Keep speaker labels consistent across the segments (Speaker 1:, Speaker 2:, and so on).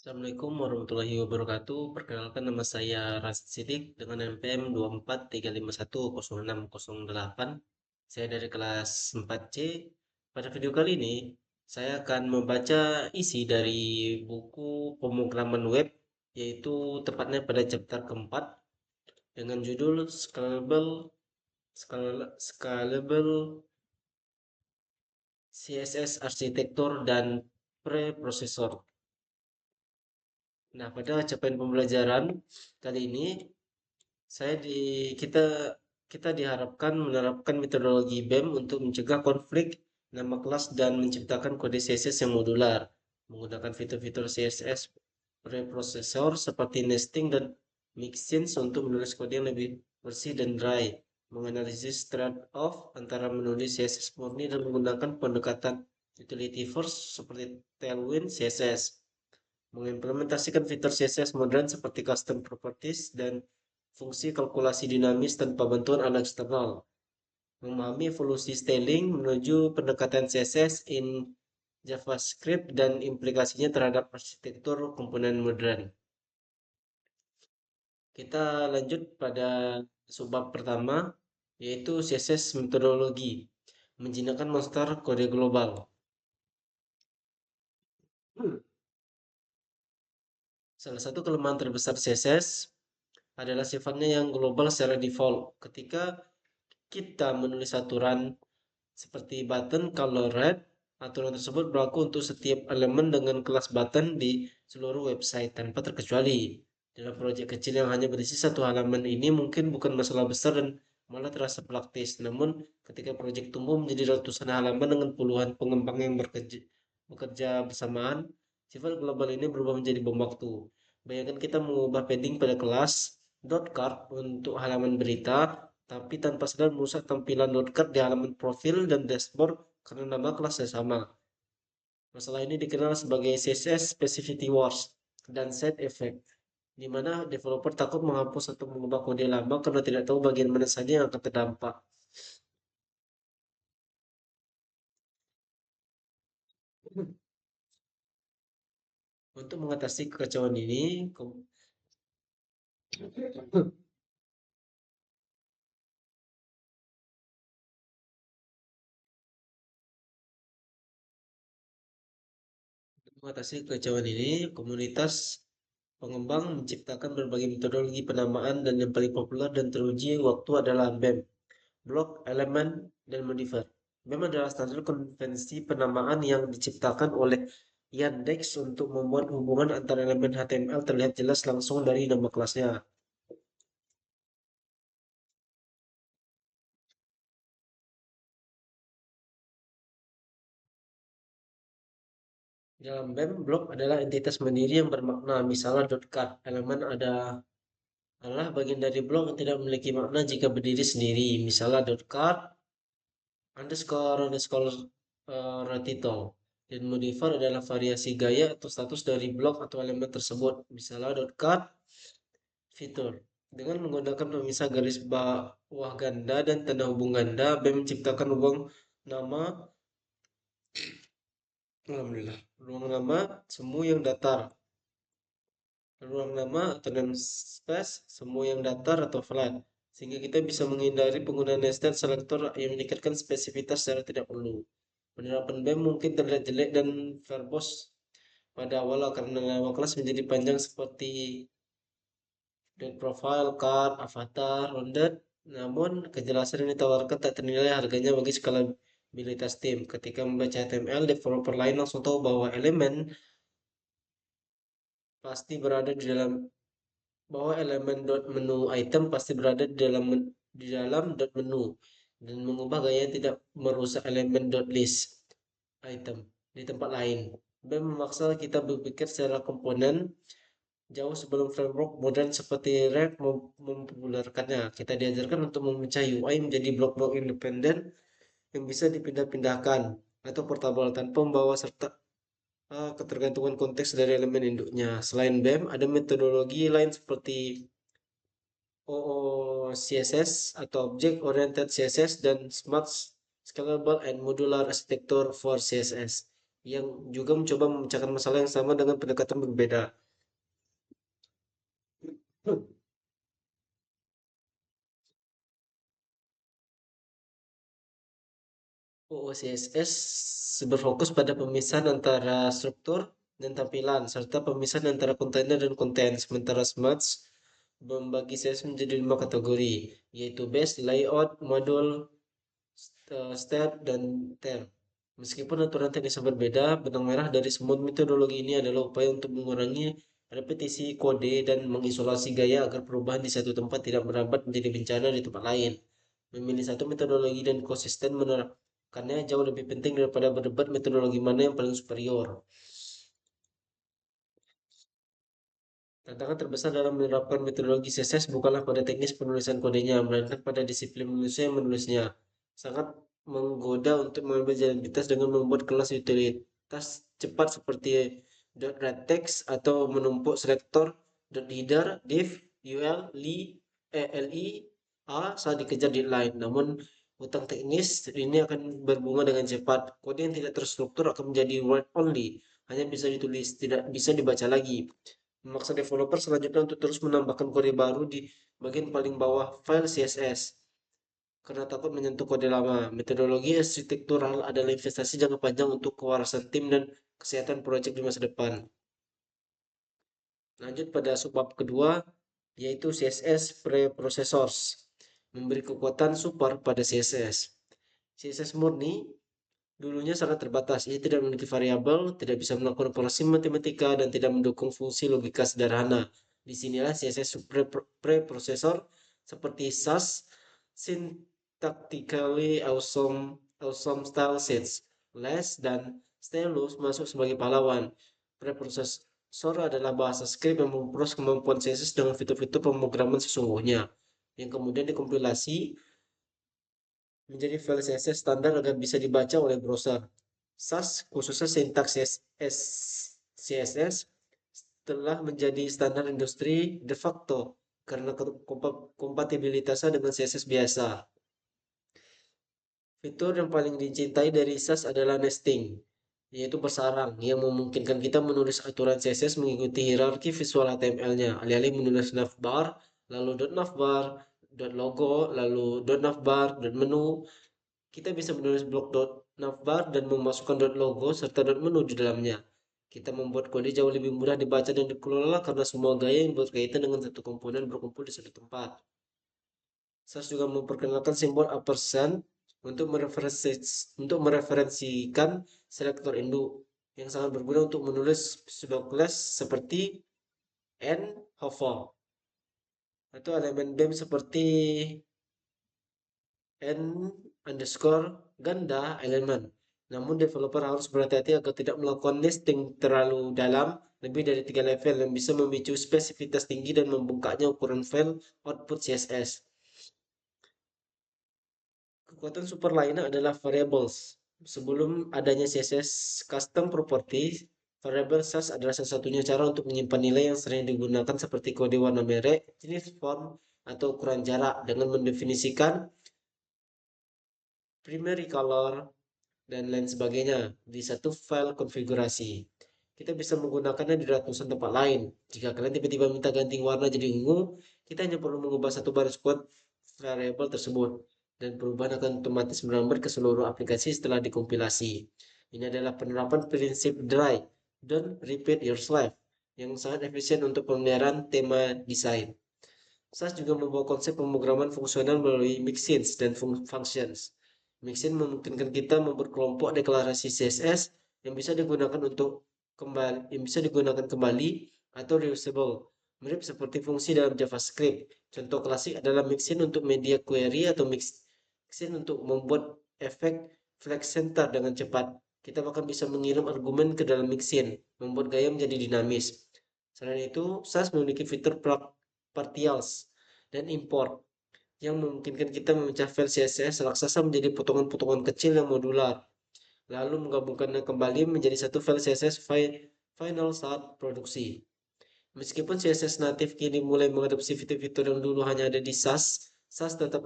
Speaker 1: Assalamualaikum warahmatullahi wabarakatuh. Perkenalkan nama saya Rasid Sidik dengan NPM 2435106008. Saya dari kelas 4C. Pada video kali ini, saya akan membaca isi dari buku pemrograman web, yaitu tepatnya pada chapter keempat dengan judul Scalable CSS Arsitektur dan Preprocessor. Nah, pada capaian pembelajaran kali ini Saya di kita kita diharapkan menerapkan metodologi BEM untuk mencegah konflik nama kelas dan menciptakan kode CSS yang modular menggunakan fitur-fitur CSS preprocessor seperti nesting dan mixins untuk menulis kode yang lebih bersih dan dry, menganalisis trade-off antara menulis CSS murni dan menggunakan pendekatan utility first seperti Tailwind CSS, mengimplementasikan fitur CSS modern seperti custom properties dan fungsi kalkulasi dinamis tanpa bantuan alat eksternal, memahami evolusi styling menuju pendekatan CSS in JavaScript dan implikasinya terhadap arsitektur komponen modern. Kita lanjut pada subbab pertama, yaitu CSS metodologi, menjinakkan monster kode global. Salah satu kelemahan terbesar CSS adalah sifatnya yang global secara default. Ketika kita menulis aturan seperti button color red, aturan tersebut berlaku untuk setiap elemen dengan kelas button di seluruh website tanpa terkecuali. Dalam proyek kecil yang hanya berisi satu halaman ini mungkin bukan masalah besar dan malah terasa praktis. Namun ketika proyek tumbuh menjadi ratusan halaman dengan puluhan pengembang yang bekerja bersamaan, sifat global ini berubah menjadi bom waktu. Bayangkan kita mengubah padding pada kelas .card untuk halaman berita, tapi tanpa sadar merusak tampilan card di halaman profil dan dashboard karena nama kelasnya sama. Masalah ini dikenal sebagai CSS Specificity Wars dan Side Effect, di mana developer takut menghapus atau mengubah kode lama karena tidak tahu bagian mana saja yang akan terdampak. Untuk mengatasi kekacauan ini, komunitas pengembang menciptakan berbagai metodologi penamaan dan yang paling populer dan teruji waktu adalah BEM, Block, Element, dan Modifier. BEM adalah standar konvensi penamaan yang diciptakan oleh Yandex untuk membuat hubungan antara elemen HTML terlihat jelas langsung dari nama kelasnya. Dalam BEM, blok adalah entitas mandiri yang bermakna, misalnya .card. Elemen adalah bagian dari blok yang tidak memiliki makna jika berdiri sendiri, misalnya .card, underscore title. Dan modifier adalah variasi gaya atau status dari blok atau elemen tersebut, misalnya .card, fitur. Dengan menggunakan pemisah garis bawah ganda dan tanda hubung ganda, BEM menciptakan nama, alhamdulillah, ruang nama semu yang datar, ruang nama atau namespace semu yang datar atau flat, sehingga kita bisa menghindari penggunaan nested selector yang meningkatkan spesifitas secara tidak perlu. Penerapan BEM mungkin terlihat jelek dan verbose pada awal karena nama kelas menjadi panjang seperti profile, card, avatar, rounded. Namun kejelasan yang ditawarkan tak ternilai harganya bagi skalabilitas tim. Ketika membaca HTML, developer lain langsung tahu bahwa elemen pasti berada di dalam bahwa elemen dot menu item pasti berada di dalam dot menu dan mengubah gaya tidak merusak elemen dot list item di tempat lain. Dan memaksa kita berpikir secara komponen jauh sebelum framework modern seperti React mempopulerkannya. Kita diajarkan untuk memecah UI menjadi blok-blok independen yang bisa dipindah-pindahkan atau portable tanpa membawa serta ketergantungan konteks dari elemen induknya. Selain BEM, ada metodologi lain seperti OOCSS atau Object Oriented CSS dan Smart Scalable and Modular Architecture for CSS. yang juga mencoba memecahkan masalah yang sama dengan pendekatan berbeda. OOCSS berfokus pada pemisahan antara struktur dan tampilan, serta pemisahan antara kontainer dan konten. Sementara Smarts membagi CSS menjadi 5 kategori, yaitu base, layout, modul, step, dan term. Meskipun aturan teknisnya berbeda, benang merah dari semua metodologi ini adalah upaya untuk mengurangi repetisi kode dan mengisolasi gaya agar perubahan di satu tempat tidak merambat menjadi bencana di tempat lain. Memilih satu metodologi dan konsisten menerapkannya jauh lebih penting daripada berdebat metodologi mana yang paling superior. Tantangan terbesar dalam menerapkan metodologi CSS bukanlah pada teknis penulisan kodenya, melainkan pada disiplin manusia yang menulisnya. Sangat menggoda untuk mengambil jalan pintas dengan membuat kelas utilitas cepat seperti .readText atau menumpuk selektor .header, div, ul, li, a saat dikejar deadline. Namun, utang teknis ini akan berbunga dengan cepat. Kode yang tidak terstruktur akan menjadi word only, hanya bisa ditulis, tidak bisa dibaca lagi, memaksa developer selanjutnya untuk terus menambahkan kode baru di bagian paling bawah file CSS karena takut menyentuh kode lama. Metodologi arsitektural adalah investasi jangka panjang untuk kewarasan tim dan kesehatan proyek di masa depan. Lanjut pada subbab kedua, yaitu CSS Preprocessors, memberi kekuatan super pada CSS. CSS murni dulunya sangat terbatas. Ia tidak memiliki variabel, tidak bisa melakukan operasi matematika, dan tidak mendukung fungsi logika sederhana. Disinilah CSS preprocessor seperti SAS, Syntactically Awesome Style Sheets, LESS, dan Stylus masuk sebagai pahlawan. Preprocessor adalah bahasa script yang memperluas kemampuan CSS dengan fitur-fitur pemrograman sesungguhnya, yang kemudian dikompilasi menjadi file CSS standar agar bisa dibaca oleh browser. SAS, khususnya sintaks CSS, telah menjadi standar industri de facto karena kompatibilitasnya dengan CSS biasa. Fitur yang paling dicintai dari SAS adalah nesting, yaitu bersarang yang memungkinkan kita menulis aturan CSS mengikuti hierarki visual HTML-nya, alih-alih menulis navbar, lalu .navbar, .logo, lalu .navbar, .menu. Kita bisa menulis blok .navbar dan memasukkan .logo serta .menu di dalamnya. Kita membuat kode jauh lebih mudah dibaca dan dikelola karena semua gaya yang berkaitan dengan satu komponen berkumpul di satu tempat. SAS juga memperkenalkan simbol ampersand untuk mereferensikan selektor induk yang sangat berguna untuk menulis sebuah kelas seperti n hover atau elemen BEM seperti n underscore ganda elemen. Namun developer harus berhati-hati agar tidak melakukan nesting terlalu dalam, lebih dari 3 level yang bisa memicu spesifitas tinggi dan membengkaknya ukuran file output CSS. Kekuatan super lainnya adalah variables. Sebelum adanya CSS custom property, variable SAS adalah salah satunya cara untuk menyimpan nilai yang sering digunakan seperti kode warna merek, jenis font, atau ukuran jarak dengan mendefinisikan primary color, dan lain sebagainya di satu file konfigurasi. Kita bisa menggunakannya di ratusan tempat lain. Jika kalian tiba-tiba minta ganti warna jadi ungu, kita hanya perlu mengubah satu baris kode variabel tersebut, dan perubahan akan otomatis merambat ke seluruh aplikasi setelah dikompilasi. Ini adalah penerapan prinsip dry, don't repeat yourself, yang sangat efisien untuk pemeliharaan tema desain. SAS juga membawa konsep pemrograman fungsional melalui mixins dan functions. Mixin memungkinkan kita membuat kelompok deklarasi CSS yang bisa digunakan kembali atau reusable, mirip seperti fungsi dalam JavaScript. Contoh klasik adalah mixin untuk media query atau mixin untuk membuat efek flex center dengan cepat. Kita bahkan bisa mengirim argumen ke dalam mixin, membuat gaya menjadi dinamis. Selain itu, SAS memiliki fitur partials dan import yang memungkinkan kita memecah file CSS raksasa menjadi potongan-potongan kecil yang modular, lalu menggabungkannya kembali menjadi satu file CSS final saat produksi. Meskipun CSS natif kini mulai mengadopsi fitur-fitur yang dulu hanya ada di SAS, SAS tetap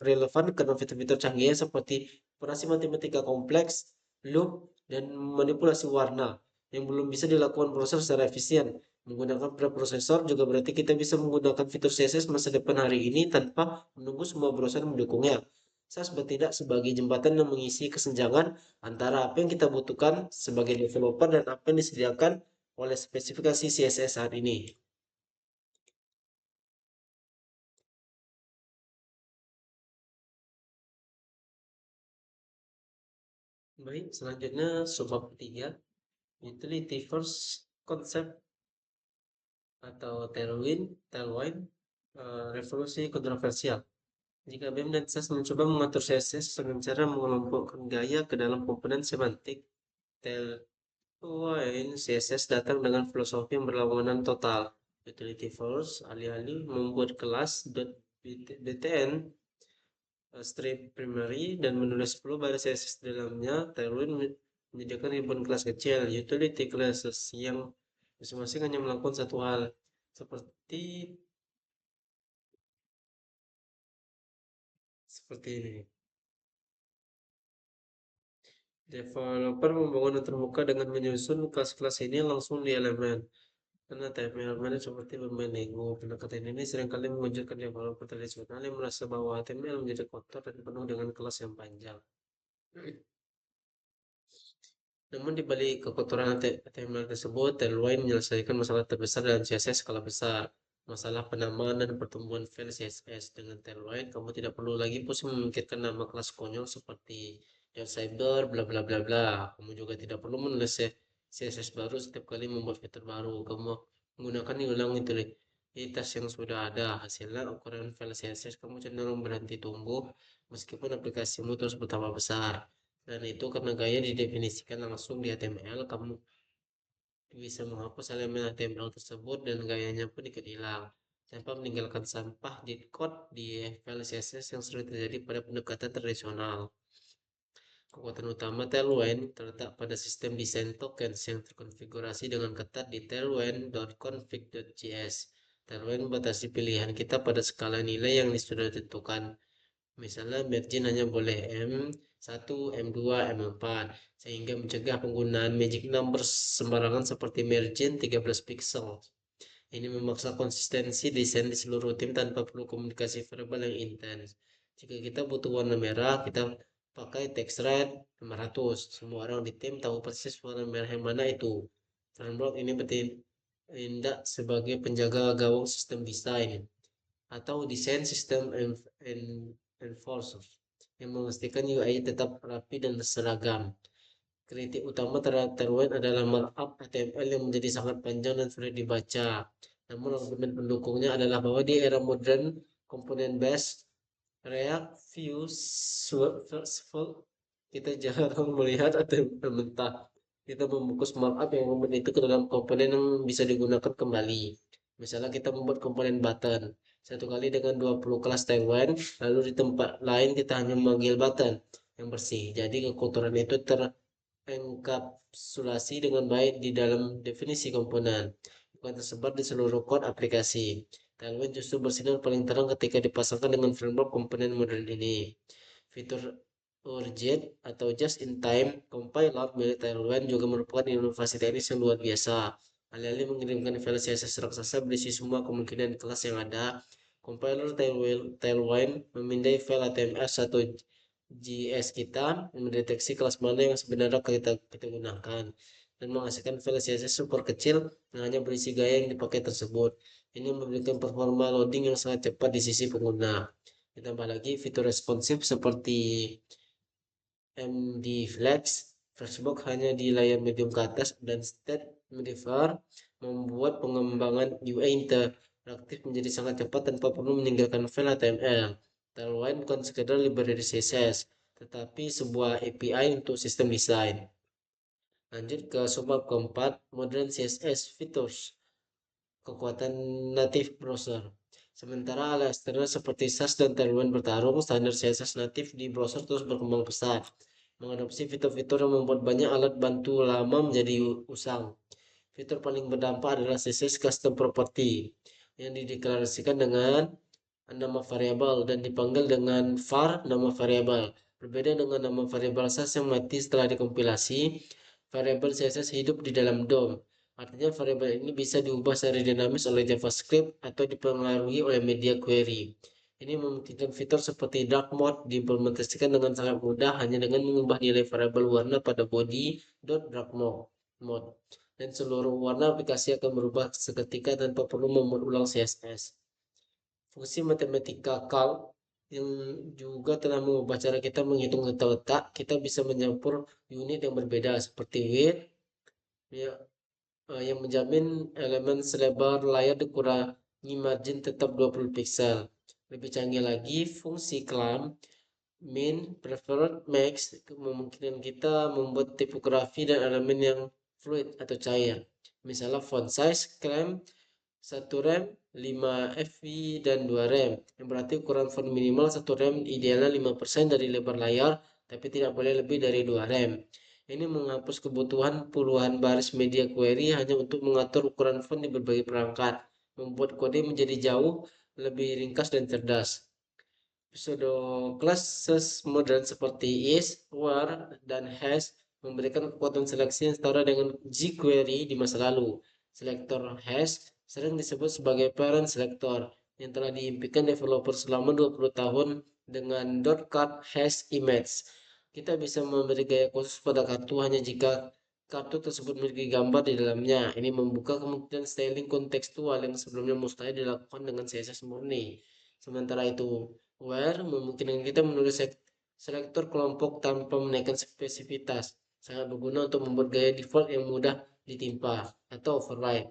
Speaker 1: relevan karena fitur-fitur canggih seperti operasi matematika kompleks, loop, dan manipulasi warna yang belum bisa dilakukan prosesor secara efisien. Menggunakan preprosesor juga berarti kita bisa menggunakan fitur CSS masa depan hari ini tanpa menunggu semua browser mendukungnya. SAS bertindak sebagai jembatan yang mengisi kesenjangan antara apa yang kita butuhkan sebagai developer dan apa yang disediakan oleh spesifikasi CSS saat ini. Baik, selanjutnya subbab ketiga, utility first concept atau tailwind, revolusi kontroversial. Jika BEM dan SAS mencoba mengatur CSS dengan cara mengelompokkan gaya ke dalam komponen semantik, tailwind CSS datang dengan filosofi yang berlawanan total. Utility first, alih-alih membuat kelas .btn strip primary dan menulis 10 baris CSS di dalamnya, Tailwind menyediakan ribuan kelas kecil, utility classes yang masing-masing hanya melakukan satu hal, seperti seperti ini. Developer membangun yang terbuka dengan menyusun kelas-kelas ini langsung di elemen. Karena type elemen seperti bermain Lego. Pendekatan ini seringkali mengejutkan developer tradisional yang merasa bahwa HTML menjadi kotor dan penuh dengan kelas yang panjang. Namun di balik kekotoran HTML tersebut, Tailwind menyelesaikan masalah terbesar dalam CSS skala besar. Masalah penamaan dan pertumbuhan file CSS. Dengan Tailwind, kamu tidak perlu lagi pusing memikirkan nama kelas konyol seperti .cyber, bla bla bla bla. Kamu juga tidak perlu menulis CSS baru setiap kali membuat fitur baru. Kamu menggunakan ulang utilitas yang sudah ada. Hasilnya, ukuran file CSS kamu cenderung berhenti tumbuh meskipun aplikasimu terus bertambah besar. Dan itu karena gaya didefinisikan langsung di HTML, kamu bisa menghapus elemen HTML tersebut dan gayanya pun ikut hilang, tanpa meninggalkan sampah di code di file CSS yang sering terjadi pada pendekatan tradisional. Kekuatan utama Tailwind terletak pada sistem desain tokens yang terkonfigurasi dengan ketat di tailwind.config.js. Tailwind membatasi pilihan kita pada skala nilai yang sudah ditentukan. Misalnya margin hanya boleh M1, M2, M4 sehingga mencegah penggunaan magic numbers sembarangan seperti margin 13 pixel. Ini memaksa konsistensi desain di seluruh tim tanpa perlu komunikasi verbal yang intens. Jika kita butuh warna merah, kita pakai text red 500. Semua orang di tim tahu persis warna merah yang mana itu. Framework ini bertindak sebagai penjaga gawang sistem desain atau desain sistem enforcer yang memastikan UI tetap rapi dan seragam. Kritik utama terhadap Tailwind adalah markup HTML yang menjadi sangat panjang dan sulit dibaca. Namun argumen pendukungnya adalah bahwa di era modern, komponen based React, Vue, kita jarang melihat HTML mentah. Kita membungkus markup yang membuat itu ke dalam komponen yang bisa digunakan kembali. Misalnya kita membuat komponen button satu kali dengan 20 kelas Tailwind, lalu di tempat lain kita hanya memanggil button yang bersih. Jadi kekotoran itu terenkapsulasi dengan baik di dalam definisi komponen, bukan tersebar di seluruh kode aplikasi. Tailwind justru bersinar paling terang ketika dipasangkan dengan framework komponen modern ini. Fitur Urgent atau Just-in-Time Compiler milik Tailwind juga merupakan inovasi teknis yang luar biasa. Alih-alih mengirimkan file CSS raksasa berisi semua kemungkinan kelas yang ada, compiler Tailwind memindai file HTML satu JS kita mendeteksi kelas mana yang sebenarnya kita gunakan dan menghasilkan file CSS super kecil yang hanya berisi gaya yang dipakai tersebut. Ini memberikan performa loading yang sangat cepat di sisi pengguna. Ditambah lagi fitur responsif seperti MD Flex, Flexbox hanya di layar medium ke atas dan State Modifier membuat pengembangan UI interaktif menjadi sangat cepat tanpa perlu meninggalkan file HTML. Tailwind bukan sekedar library CSS, tetapi sebuah API untuk sistem desain. Lanjut ke subbab keempat, modern CSS features, kekuatan native browser. Sementara alat eksternal seperti SAS dan Tailwind bertarung, standar CSS natif di browser terus berkembang pesat, mengadopsi fitur-fitur yang membuat banyak alat bantu lama menjadi usang. Fitur paling berdampak adalah CSS Custom Property yang dideklarasikan dengan nama variabel dan dipanggil dengan var nama variabel. Berbeda dengan nama variabel SAS yang mati setelah dikompilasi, variabel CSS hidup di dalam DOM. Artinya variabel ini bisa diubah secara dinamis oleh JavaScript atau dipengaruhi oleh media query. Ini memungkinkan fitur seperti dark mode diimplementasikan dengan sangat mudah hanya dengan mengubah nilai variabel warna pada body.dark mode. Dan seluruh warna aplikasi akan berubah seketika tanpa perlu membuat ulang CSS. Fungsi matematika calc yang juga telah mengubah cara kita menghitung letak, kita bisa mencampur unit yang berbeda seperti width ya, yang menjamin elemen selebar layar dikurangi margin tetap 20 pixel. Lebih canggih lagi, fungsi clamp, min, preferred, max memungkinkan kita membuat tipografi dan elemen yang fluid atau cair. Misalnya font size, clamp, 1 rem, 5 fv, dan 2 rem. Yang berarti ukuran font minimal 1 rem idealnya 5% dari lebar layar, tapi tidak boleh lebih dari 2 rem. Ini menghapus kebutuhan puluhan baris media query hanya untuk mengatur ukuran font di berbagai perangkat, membuat kode menjadi jauh lebih ringkas dan cerdas. Pseudo classes modern seperti is, were, dan has memberikan kekuatan seleksi yang setara dengan jQuery di masa lalu. Selektor has sering disebut sebagai parent selector yang telah diimpikan developer selama 20 tahun dengan .card hash image. Kita bisa memberi gaya khusus pada kartu hanya jika kartu tersebut memiliki gambar di dalamnya. Ini membuka kemungkinan styling kontekstual yang sebelumnya mustahil dilakukan dengan CSS murni. Sementara itu, where memungkinkan kita menulis selektor kelompok tanpa menaikkan spesifitas. Sangat berguna untuk membuat gaya default yang mudah ditimpa atau override.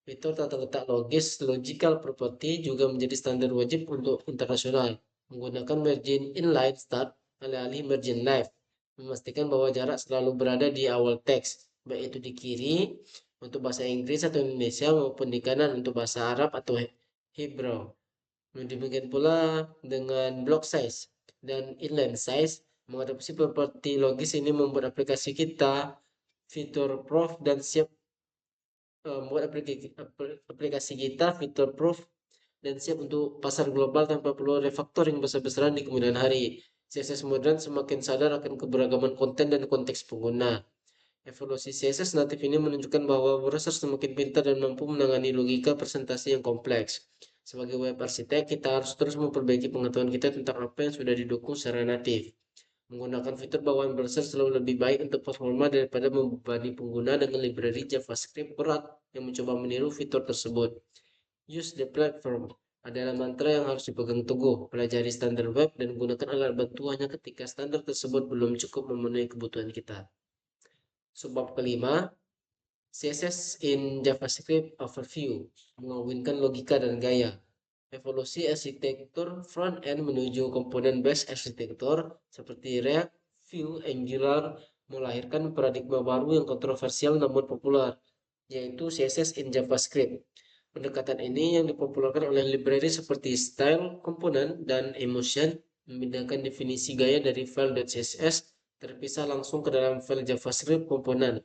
Speaker 1: Fitur tata letak logis logical property juga menjadi standar wajib untuk internasional. Menggunakan margin inline start alih-alih margin left. Memastikan bahwa jarak selalu berada di awal teks, baik itu di kiri untuk bahasa Inggris atau Indonesia maupun di kanan untuk bahasa Arab atau Hebrew. Demikian pula dengan block size dan inline size. Mengadopsi properti logis ini membuat aplikasi kita fitur proof dan siap membuat aplikasi kita fitur proof dan siap untuk pasar global tanpa perlu refactoring besar-besaran di kemudian hari. CSS modern semakin sadar akan keberagaman konten dan konteks pengguna. Evolusi CSS natif ini menunjukkan bahwa browser semakin pintar dan mampu menangani logika presentasi yang kompleks. Sebagai web arsitek, kita harus terus memperbaiki pengetahuan kita tentang apa yang sudah didukung secara natif. Menggunakan fitur bawaan browser selalu lebih baik untuk performa daripada membebani pengguna dengan library JavaScript berat yang mencoba meniru fitur tersebut. Use the platform adalah mantra yang harus dipegang teguh. Pelajari standar web dan gunakan alat bantu hanya ketika standar tersebut belum cukup memenuhi kebutuhan kita. Sebab kelima, CSS in JavaScript Overview, mengawinkan logika dan gaya. Evolusi arsitektur front-end menuju komponen-based arsitektur seperti React, Vue, Angular melahirkan paradigma baru yang kontroversial namun populer, yaitu CSS in JavaScript. Pendekatan ini yang dipopulerkan oleh library seperti Style, Component, dan Emotion memindahkan definisi gaya dari file.css terpisah langsung ke dalam file JavaScript komponen.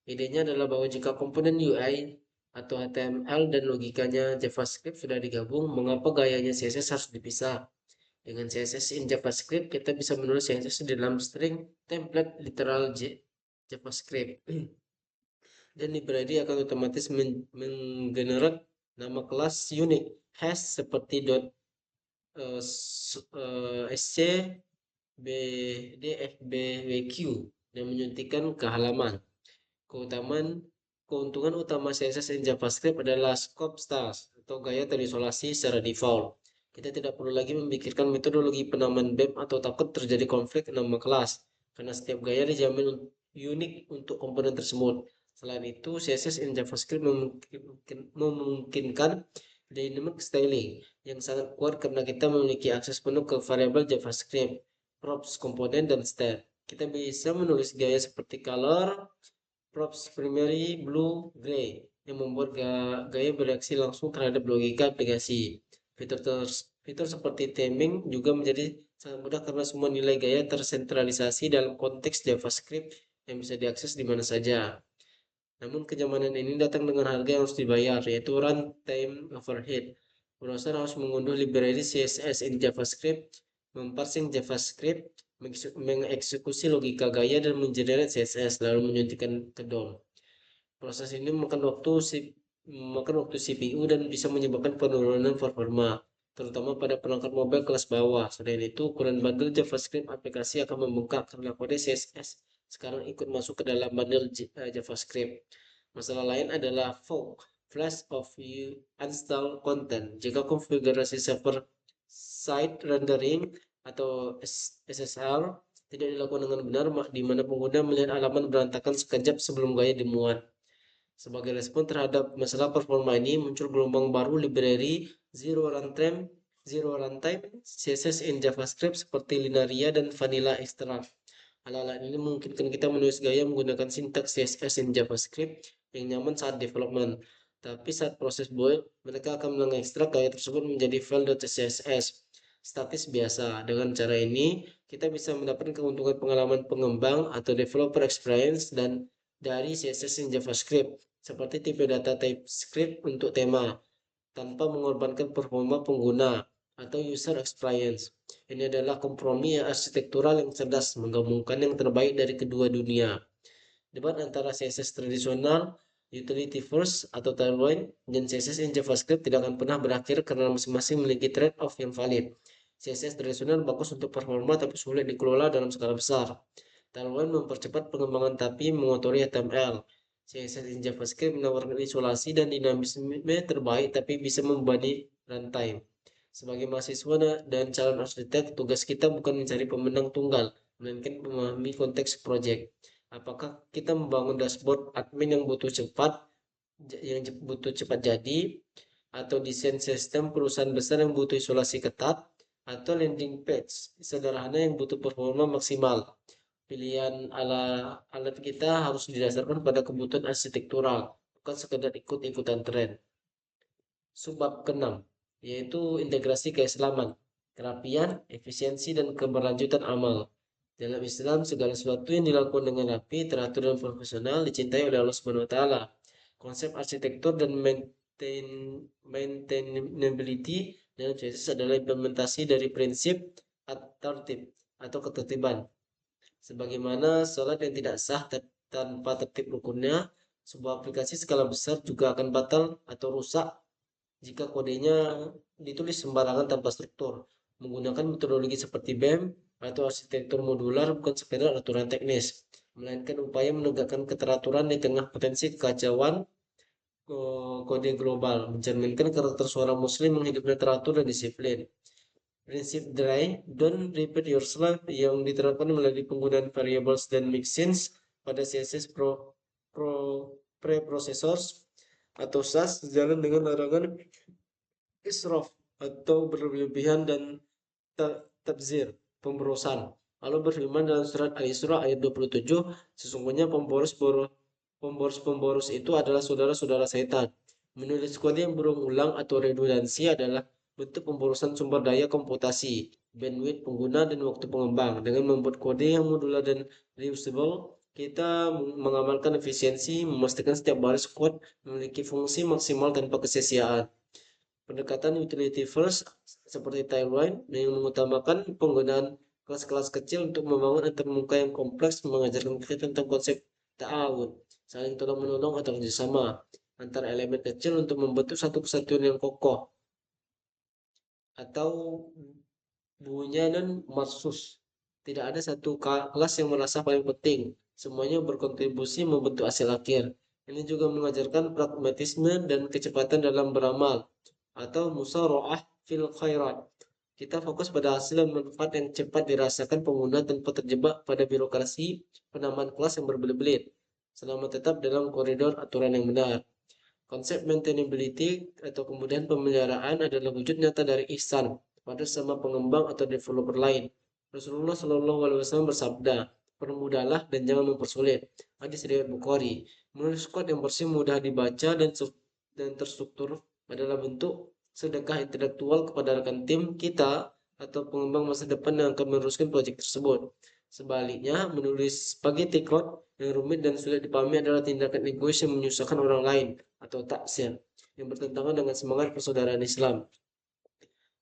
Speaker 1: Idenya adalah bahwa jika komponen UI atau HTML dan logikanya JavaScript sudah digabung, mengapa gayanya CSS harus dipisah? Dengan CSS in JavaScript, kita bisa menulis CSS di dalam string template literal JavaScript. Dan library akan otomatis menggenerate nama kelas unik hash seperti .sc bdfbwq dan menyuntikkan ke halaman. Keuntungan utama CSS in JavaScript adalah scope styles atau gaya terisolasi secara default. Kita tidak perlu lagi memikirkan metodologi penamaan BEM atau takut terjadi konflik nama kelas, karena setiap gaya dijamin unik untuk komponen tersebut. Selain itu, CSS in JavaScript memungkinkan dynamic styling yang sangat kuat karena kita memiliki akses penuh ke variabel JavaScript, props, komponen, dan style. Kita bisa menulis gaya seperti color, props primary, blue, gray yang membuat gaya bereaksi langsung terhadap logika aplikasi. Fitur seperti theming juga menjadi sangat mudah karena semua nilai gaya tersentralisasi dalam konteks JavaScript yang bisa diakses di mana saja. Namun kenyamanan ini datang dengan harga yang harus dibayar, yaitu runtime overhead. Browser harus mengunduh library CSS in JavaScript, memparsing JavaScript, mengeksekusi logika gaya dan mengenerate CSS lalu menyuntikkan ke DOM. Proses ini memakan waktu CPU dan bisa menyebabkan penurunan performa, terutama pada perangkat mobile kelas bawah. Selain itu, ukuran bundle JavaScript aplikasi akan membengkak karena kode CSS sekarang ikut masuk ke dalam bundle JavaScript. Masalah lain adalah fork, flash of you install content. Jika konfigurasi server side rendering atau SSR tidak dilakukan dengan benar, di mana pengguna melihat halaman berantakan sekejap sebelum gaya dimuat. Sebagai respon terhadap masalah performa ini, muncul gelombang baru library Zero Runtime CSS in JavaScript seperti Linaria dan Vanilla Extract. Hal-hal ini memungkinkan kita menulis gaya menggunakan sintaks CSS in JavaScript yang nyaman saat development. Tapi saat proses build, mereka akan mengekstrak gaya tersebut menjadi file.css statis biasa. Dengan cara ini, kita bisa mendapatkan keuntungan pengalaman pengembang atau developer experience dan dari CSS in JavaScript, seperti tipe data TypeScript untuk tema, tanpa mengorbankan performa pengguna atau user experience. Ini adalah kompromi arsitektural yang cerdas, menggabungkan yang terbaik dari kedua dunia. Debat antara CSS tradisional, utility first atau tailwind, dan CSS in JavaScript tidak akan pernah berakhir karena masing-masing memiliki trade-off yang valid. CSS tradisional bagus untuk performa tapi sulit dikelola dalam skala besar. Tailwind mempercepat pengembangan tapi mengotori HTML. CSS in JavaScript menawarkan isolasi dan dinamisme terbaik tapi bisa membebani runtime. Sebagai mahasiswa dan calon arsitek, tugas kita bukan mencari pemenang tunggal, melainkan memahami konteks project. Apakah kita membangun dashboard admin yang butuh cepat jadi, atau desain sistem perusahaan besar yang butuh isolasi ketat, atau landing page sederhana yang butuh performa maksimal? Pilihan alat kita harus didasarkan pada kebutuhan arsitektural, bukan sekedar ikut-ikutan tren. Subbab ke-6, yaitu integrasi keislaman, kerapian, efisiensi, dan keberlanjutan amal. Dalam Islam, segala sesuatu yang dilakukan dengan rapi, teratur, dan profesional dicintai oleh Allah Subhanahu wa taala. Konsep arsitektur dan maintainability dalam CSS adalah implementasi dari prinsip at-tartib atau ketertiban. Sebagaimana sholat yang tidak sah tanpa tertib rukunnya, sebuah aplikasi skala besar juga akan batal atau rusak jika kodenya ditulis sembarangan tanpa struktur. Menggunakan metodologi seperti BEM atau arsitektur modular bukan sekedar aturan teknis, melainkan upaya menegakkan keteraturan di tengah potensi kekacauan kode global, mencerminkan karakter suara muslim menghidupkan teratur dan disiplin. Prinsip dry, don't repeat yourself yang diterapkan melalui penggunaan variables dan mixins pada CSS preprocessors atau SAS sejalan dengan larangan israf atau berlebihan dan tabzir, pemborosan. Allah berfirman dalam surat Al-Isra ayat 27, sesungguhnya pemboros-pemboros itu adalah saudara-saudara setan. Menulis kode yang berulang-ulang atau redundansi adalah bentuk pemborosan sumber daya komputasi, bandwidth pengguna, dan waktu pengembang. Dengan membuat kode yang modular dan reusable, kita mengamalkan efisiensi, memastikan setiap baris kode memiliki fungsi maksimal tanpa kesia-siaan. Pendekatan utility first seperti Tailwind yang mengutamakan penggunaan kelas-kelas kecil untuk membangun antarmuka yang kompleks, mengajarkan kita tentang konsep ta'awun, saling tolong-menolong atau kerjasama antar elemen kecil untuk membentuk satu kesatuan yang kokoh, atau Bunyanan Marsus. Tidak ada satu kelas yang merasa paling penting. Semuanya berkontribusi membentuk hasil akhir. Ini juga mengajarkan pragmatisme dan kecepatan dalam beramal, atau musara'ah fil khairat. Kita fokus pada hasil dan manfaat yang cepat dirasakan pengguna tanpa terjebak pada birokrasi penamaan kelas yang berbelit-belit, selama tetap dalam koridor aturan yang benar. Konsep maintainability atau kemudahan pemeliharaan adalah wujud nyata dari ihsan pada sama pengembang atau developer lain. Rasulullah Shallallahu Alaihi Wasallam bersabda, permudahlah dan jangan mempersulit. Hadis riwayat Bukhari. Menulis kode yang bersih, mudah dibaca, dan terstruktur adalah bentuk sedekah intelektual kepada rekan tim kita atau pengembang masa depan yang akan meneruskan proyek tersebut. Sebaliknya, menulis spaghetti code yang rumit dan sulit dipahami adalah tindakan egois yang menyusahkan orang lain atau taksir yang bertentangan dengan semangat persaudaraan Islam.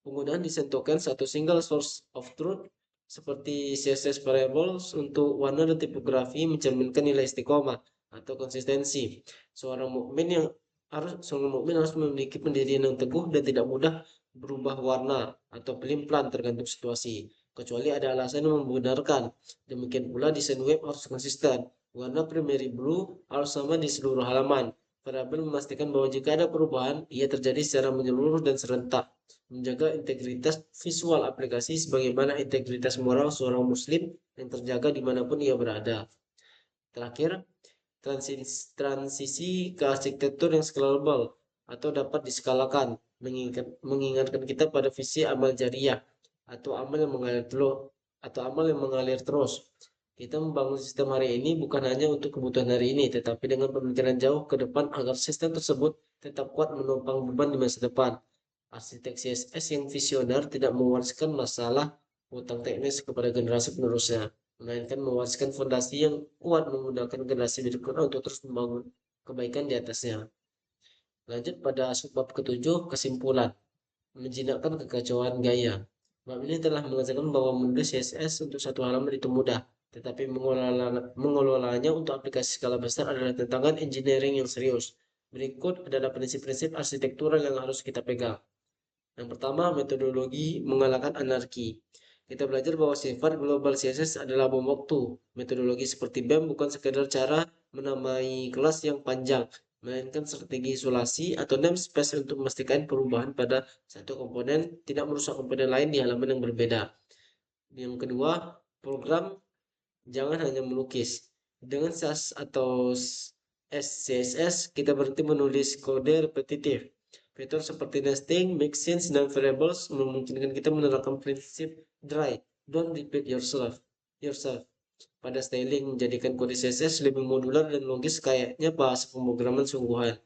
Speaker 1: Penggunaan desain token satu single source of truth seperti CSS variables untuk warna dan tipografi mencerminkan nilai istiqomah atau konsistensi. Seorang mukmin harus memiliki pendirian yang teguh dan tidak mudah berubah warna atau pelin-pelan tergantung situasi, kecuali ada alasan yang membenarkan. Demikian pula desain web harus konsisten. Warna primary blue harus sama di seluruh halaman. Variabel memastikan bahwa jika ada perubahan, ia terjadi secara menyeluruh dan serentak, menjaga integritas visual aplikasi sebagaimana integritas moral seorang muslim yang terjaga dimanapun ia berada. Terakhir, transisi ke arsitektur yang scalable atau dapat diskalakan, mengingatkan kita pada visi amal jariah atau amal yang mengalir terus. Kita membangun sistem hari ini bukan hanya untuk kebutuhan hari ini, tetapi dengan pemikiran jauh ke depan agar sistem tersebut tetap kuat menopang beban di masa depan. Arsitek CSS yang visioner tidak mewariskan masalah utang teknis kepada generasi penerusnya, melainkan mewariskan fondasi yang kuat menggunakan generasi berikutnya untuk terus membangun kebaikan di atasnya. Lanjut pada subbab ketujuh, kesimpulan. Menjinakkan kekacauan gaya. Bab ini telah mengajarkan bahwa menulis CSS untuk satu halaman itu mudah, tetapi mengelolanya untuk aplikasi skala besar adalah tantangan engineering yang serius. Berikut adalah prinsip-prinsip arsitektur yang harus kita pegang. Yang pertama, metodologi mengalahkan anarki. Kita belajar bahwa sifat global CSS adalah bom waktu. Metodologi seperti BEM bukan sekedar cara menamai kelas yang panjang, melainkan strategi isolasi atau namespace untuk memastikan perubahan pada satu komponen tidak merusak komponen lain di halaman yang berbeda. Yang kedua, program jangan hanya melukis. Dengan SAS atau SCSS, kita berhenti menulis kode repetitif. Fitur seperti nesting, mixins, dan variables memungkinkan kita menerapkan prinsip dry, don't repeat yourself. Pada styling, menjadikan kode CSS lebih modular dan logis kayaknya bahasa pemrograman sungguhan.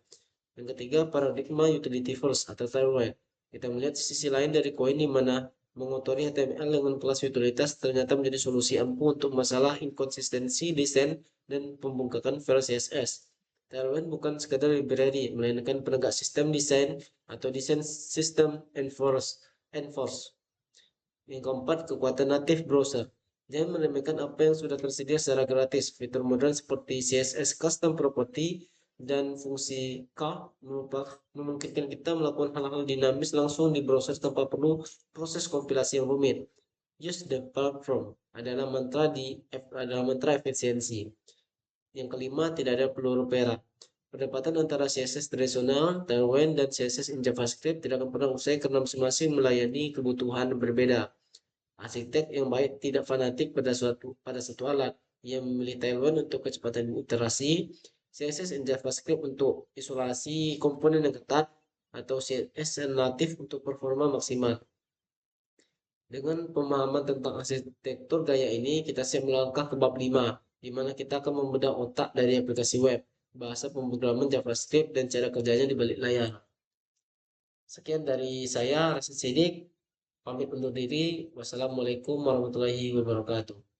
Speaker 1: Yang ketiga, paradigma utility first atau tailwind. Kita melihat sisi lain dari koin di mana mengotori HTML dengan kelas utilitas ternyata menjadi solusi ampuh untuk masalah inkonsistensi desain dan pembengkakan file CSS. Tailwind bukan sekadar library, melainkan penegak sistem desain atau desain sistem enforce. Yang keempat, kekuatan natif browser. Jangan meremehkan apa yang sudah tersedia secara gratis. Fitur modern seperti CSS Custom Property dan fungsi K memungkinkan kita melakukan hal-hal dinamis langsung di browser tanpa perlu proses kompilasi yang rumit. Use the platform adalah mantra efisiensi. Yang kelima, tidak ada peluru perak. Perdebatan antara CSS tradisional, Tailwind, dan CSS in JavaScript tidak akan pernah usai karena masing-masing melayani kebutuhan berbeda. Arsitek yang baik tidak fanatik pada satu alat. Ia memilih Tailwind untuk kecepatan iterasi, CSS in JavaScript untuk isolasi komponen yang ketat, atau CSS natif untuk performa maksimal. Dengan pemahaman tentang arsitektur gaya ini, kita siap melangkah ke bab 5, di mana kita akan membedah otak dari aplikasi web, bahasa pemrograman JavaScript, dan cara kerjanya di balik layar. Sekian dari saya, Rasid Sidik. Pamit undur diri. Wassalamualaikum warahmatullahi wabarakatuh.